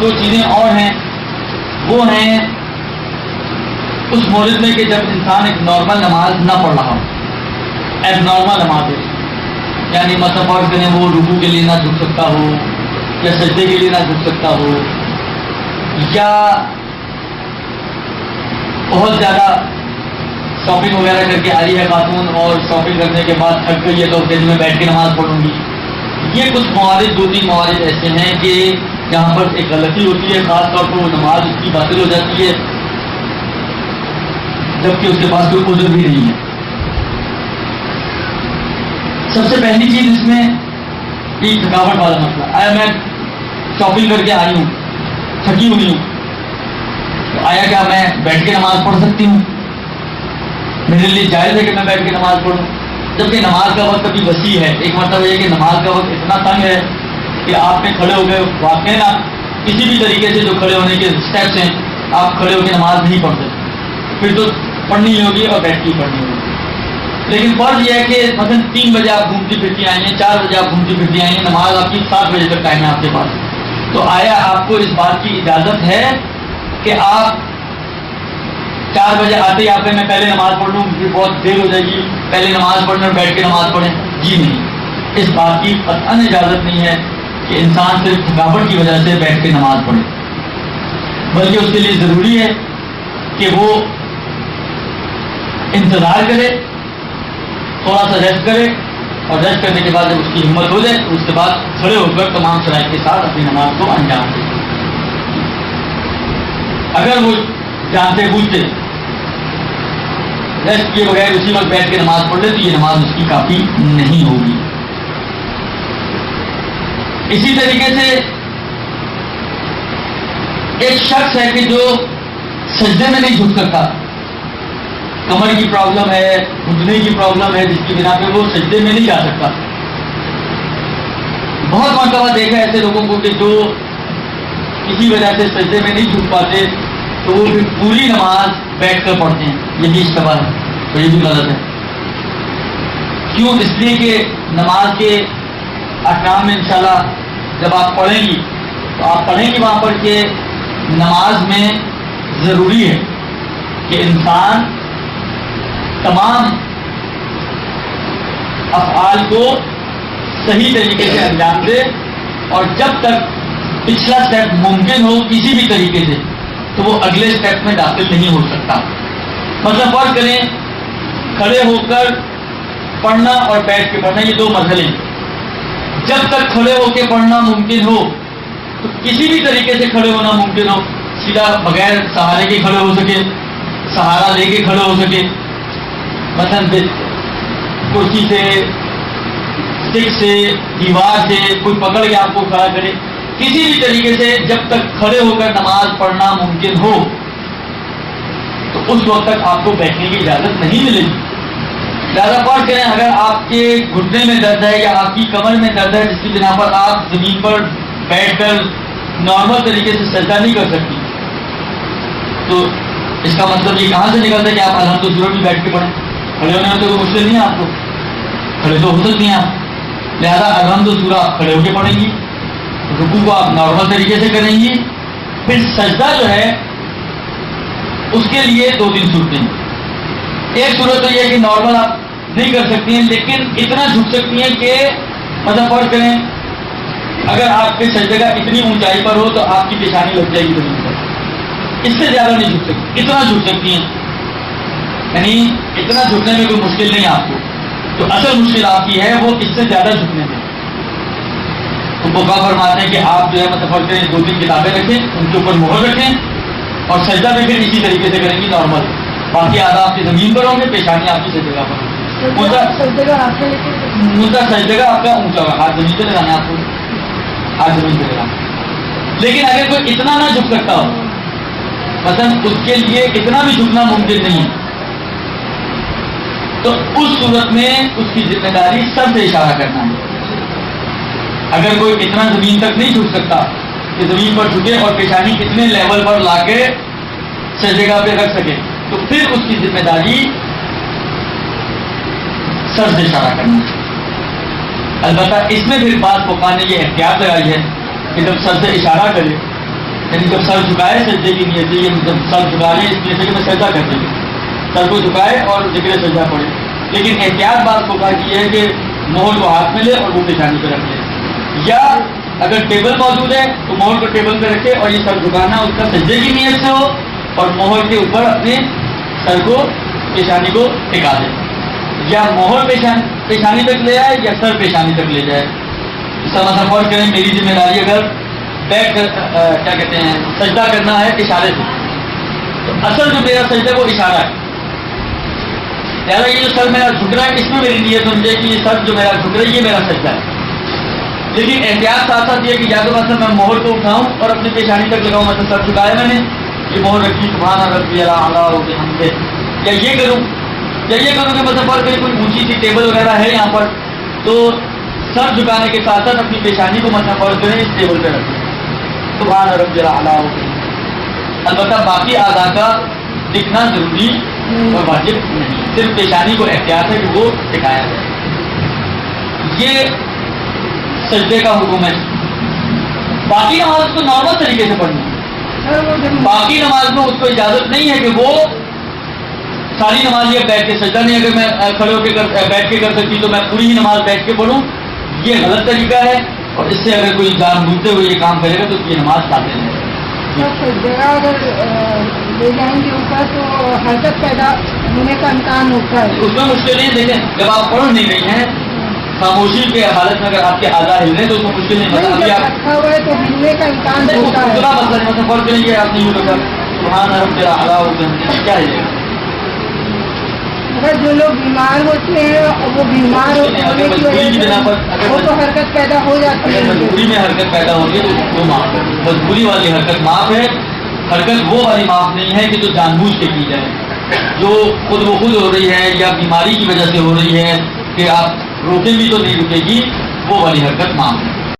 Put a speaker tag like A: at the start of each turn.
A: دو چیزیں اور ہیں، وہ ہیں اس مورد میں کہ جب انسان ایک نارمل نماز نہ پڑھ رہا ہو، ایب نارمل نماز ہے، یعنی مثلا فرض کریں وہ رکوع کے لیے نہ جھک سکتا ہو، یا سجدے کے لیے نہ جھک سکتا ہو، یا بہت زیادہ شاپنگ وغیرہ کر کے آ رہی ہے خاتون اور شاپنگ کرنے کے بعد تھک گئی ہے تو دن میں بیٹھ کے نماز پڑھوں گی. یہ کچھ موارد، دو تین موارد ایسے ہیں کہ جہاں پر ایک غلطی ہوتی ہے، خاص طور پر وہ نماز اس کی باطل ہو جاتی ہے جبکہ اس کے پاس کوئی عذر بھی نہیں ہے. سب سے پہلی چیز اس میں یہ تھکاوٹ والا مسئلہ. آیا میں شاپنگ کر کے آئی ہوں، تھکی ہوئی ہوں، تو آیا کیا میں بیٹھ کے نماز پڑھ سکتی ہوں؟ میرے لیے جائز ہے کہ میں بیٹھ کے نماز پڑھوں، جبکہ نماز کا وقت ابھی وسیع ہے. ایک مرتبہ یہ کہ نماز کا وقت اتنا تنگ ہے کہ آپ نے کھڑے ہو گئے، واقعی نا کسی بھی طریقے سے جو کھڑے ہونے کے اسٹیپس ہیں آپ کھڑے ہو کے نماز نہیں پڑھ سکتے، پھر تو پڑھنی ہوگی اور بیٹھ کے پڑھنی ہوگی. لیکن فرض یہ ہے کہ مثلا 3 بجے آپ گھومتی پھرتی آئی ہیں، 4 بجے آپ گھومتی پھرتی آئی ہیں، نماز آپ کی 7 بجے تک ٹائم ہے آپ کے پاس، تو آیا آپ کو اس بات کی اجازت ہے کہ آپ 4 بجے آتے ہی آپ میں پہلے نماز پڑھ لوں، پھر بہت دیر ہو جائے گی، پہلے نماز پڑھنے اور بیٹھ کے نماز پڑھیں؟ جی نہیں، اس بات کی قطعاً اجازت نہیں ہے کہ انسان صرف تھکاوٹ کی وجہ سے بیٹھ کے نماز پڑھے، بلکہ اس کے لیے ضروری ہے کہ وہ انتظار کرے، تھوڑا سا ریسٹ کرے، اور ریسٹ کرنے کے بعد جب اس کی ہمت ہو جائے اس کے بعد کھڑے ہو کر تمام شرائط کے ساتھ اپنی نماز کو انجام دے. اگر وہ جانتے بوجھتے ریسٹ کیے بغیر اسی وقت بیٹھ کے نماز پڑھ لے تو یہ نماز اس کی کافی نہیں ہوگی. اسی طریقے سے ایک شخص ہے کہ جو سجدے میں نہیں جھک سکتا، کمر کی پرابلم ہے، گھٹنے کی پرابلم ہے، جس کی بنا پہ وہ سجدے میں نہیں جا سکتا. بہت مرتبہ دیکھا ایسے لوگوں کو کہ جو کسی وجہ سے سجدے میں نہیں جھک پاتے تو وہ پھر پوری نماز بیٹھ کر پڑھتے ہیں. یہ بھی اشتباہ ہے اور یہ بھی غلط ہے. کیوں؟ اس لیے کہ نماز کے احکام میں انشاءاللہ جب آپ پڑھیں گی تو آپ پڑھیں گی وہاں پر کہ نماز میں ضروری ہے کہ انسان تمام افعال کو صحیح طریقے سے انجام دے، اور جب تک پچھلا سٹیپ ممکن ہو کسی بھی طریقے سے تو وہ اگلے سٹیپ میں داخل نہیں ہو سکتا. مطلب فرض کریں کھڑے ہو کر پڑھنا اور بیٹھ کے پڑھنا یہ 2 مرحلے ہیں. جب تک کھڑے ہو کے پڑھنا ممکن ہو تو کسی بھی طریقے سے کھڑے ہونا ممکن ہو، سیدھا بغیر سہارے کے کھڑے ہو سکے، سہارا لے کے کھڑے ہو سکے، مثلا کرسی سے، اسٹک سے، دیوار سے کوئی پکڑ کے آپ کو کھڑا کرے، کسی بھی طریقے سے جب تک کھڑے ہو کر نماز پڑھنا ممکن ہو تو اس وقت تک آپ کو بیٹھنے کی اجازت نہیں ملے گی. زیادہ فرض کریں اگر آپ کے گھٹنے میں درد ہے یا آپ کی کمر میں درد ہے جس کی بنا پر آپ زمین پر بیٹھ کر نارمل طریقے سے سجدہ نہیں کر سکتی، تو اس کا مطلب یہ کہاں سے نکلتا ہے کہ آپ الحمد للہ بھی بیٹھ کے پڑھیں؟ کھڑے ہونے میں تو کوئی مشکل نہیں ہے آپ کو، کھڑے تو ہو سکتی ہیں آپ. لہٰذا الحمد للہ آپ کھڑے ہو کے پڑھیں گی، رکوع کو آپ نارمل طریقے سے کریں گی. پھر سجدہ جو ہے اس کے لیے 2-3 صورتیں ہیں. ایک صورت تو یہ ہے کہ نارمل آپ نہیں کر سکتی ہیں لیکن اتنا جھک سکتی ہیں کہ مطلب فرض کریں اگر آپ کے سجدے کا اتنی اونچائی پر ہو تو آپ کی پیشانی لگ جائے گی زمین پر، اس سے زیادہ نہیں جھک سکتی، اتنا جھک سکتی ہیں. یعنی اتنا جھکنے میں کوئی مشکل نہیں آپ کو، تو اصل مشکل آپ کی ہے وہ اس سے زیادہ جھکنے میں. تو فقہا فرماتے ہیں کہ آپ جو ہے مطلب فرض کریں 2-3 کتابیں رکھیں، ان کے اوپر مہر رکھیں اور سجدہ بھی پھر اسی طریقے سے کریں گی نارمل. باقی آدھا آپ کی زمین پر ہوں گے، پیشانی آپ کی سجدے کا پر. سجدے کا آپ کا اونچا ہوگا، ہاتھ زمین پہ لگانا ہے آپ کو، ہاتھ زمین پہ لگانا. لیکن اگر کوئی اتنا نہ جھک سکتا ہو، مثلا اس کے لیے اتنا بھی جھکنا ممکن نہیں ہے، تو اس صورت میں اس کی ذمہ داری سر سے اشارہ کرنا ہے. اگر کوئی اتنا زمین تک نہیں جھک سکتا کہ زمین پر جھکے اور پیشانی کتنے لیول پر لا کے صحیح جگہ پہ رکھ سکے تو پھر اس کی ذمہ داری سر سے اشارہ کرنا ہے. البتہ اس میں پھر بعض فقہا نے یہ احتیاط لگائی ہے کہ جب سر سے اشارہ کرے یعنی جب سر جھکائے سجدے کی نیت سے، یہ جب سر جھکا رہے ہیں اس لیے کہ میں سجدہ کر دوں، سر کو جھکائے اور ذکر سجدہ پڑھے. لیکن احتیاط بات کو کہا کی ہے کہ مہر کو ہاتھ میں لے اور وہ پیشانی پہ رکھ لے، یا اگر ٹیبل موجود ہے تو مہر کو ٹیبل پہ رکھے اور یہ سر جھکانا اس کا سجدے کی نیت سے ہو، اور مہر کے اوپر اپنے سر کو پیشانی کو ٹکا دے، یا مہر پیشانی تک لے جائے یا سر پیشانی تک لے جائے. اس کا مطلب فرض کریں میری ذمہ داری اگر بیٹھ کر کیا کہتے ہیں سجدہ کرنا ہے اشارے سے، تو اصل جو میرا سجدہ وہ اشارہ ہے. لہٰذا یہ جو سر میرا جھک رہا ہے اس میں میری نیت سمجھے کہ یہ سر جو میرا جھک رہا ہے یہ میرا سجدہ ہے. لیکن احتیاط ساتھ ساتھ یہ کہ یا تو مثلا میں مہر کو اٹھاؤں اور اپنی پیشانی تک لگاؤں، مثلا سر جھکایا میں نے، یہ مہر رکھی سبحان ربی الاعلیٰ وبحمدہ، یا یہ کروں کہ مطلب پر کوئی اونچی سی ٹیبل وغیرہ ہے یہاں پر تو سر جھکانے کے ساتھ ساتھ اپنی پیشانی کو مطلب فرض کریں اس ٹیبل پہ رکھیں سبحان ربی الاعلیٰ. البتہ باقی اعضاء کا دکھنا ضروری اور واجب نہیں، صرف پیشانی کو احتیاط ہے کہ وہ دکھایا جائے. یہ سجدے کا حکم ہے. باقی نماز کو نارمل طریقے سے پڑھنا ہے. باقی نماز میں اس کو اجازت نہیں ہے کہ وہ ساری نماز یہ بیٹھ کے سجدہ نہیں، اگر میں کھڑے ہو کے بیٹھ کے کر سکتی تو میں پوری ہی نماز بیٹھ کے پڑھوں، یہ غلط طریقہ ہے. اور اس سے اگر کوئی جان بوجھتے ہوئے یہ کام کرے گا تو یہ نماز باطل ہے.
B: اگر لے جائیں گے اوپر تو حرکت پیدا ہونے کا امکان ہوتا ہے.
A: اس میں مشکل نہیں. دیکھیں جب آپ پڑھ نہیں رہی ہیں خاموشی کے حالت میں اگر آپ کے اعضاء ہل رہے ہیں تو اس میں مشکل نہیں ہوتا. ابھی آپ
B: رکھا ہوا ہے تو ہلنے کا امکان ہوتا ہے.
A: مسئلہ نہیں مطلب فرض کریں گے آپ نے یوں رکھا سبحان ربی الاعلیٰ وبحمدہ، کیا ہے
B: اگر جو لوگ بیمار ہوتے ہیں وہ بیمار ہونے کی وجہ سے وہ تو حرکت پیدا ہو جاتی ہے.
A: اگر مجبوری میں حرکت پیدا ہوگی تو وہ معاف ہے. مجبوری والی حرکت معاف ہے. حرکت وہ والی معاف نہیں ہے کہ جو جان بوجھ کے کی جائے، جو خود بخود ہو رہی ہے یا بیماری کی وجہ سے ہو رہی ہے کہ آپ روکیں بھی تو نہیں رکے گی، وہ والی حرکت معاف ہے.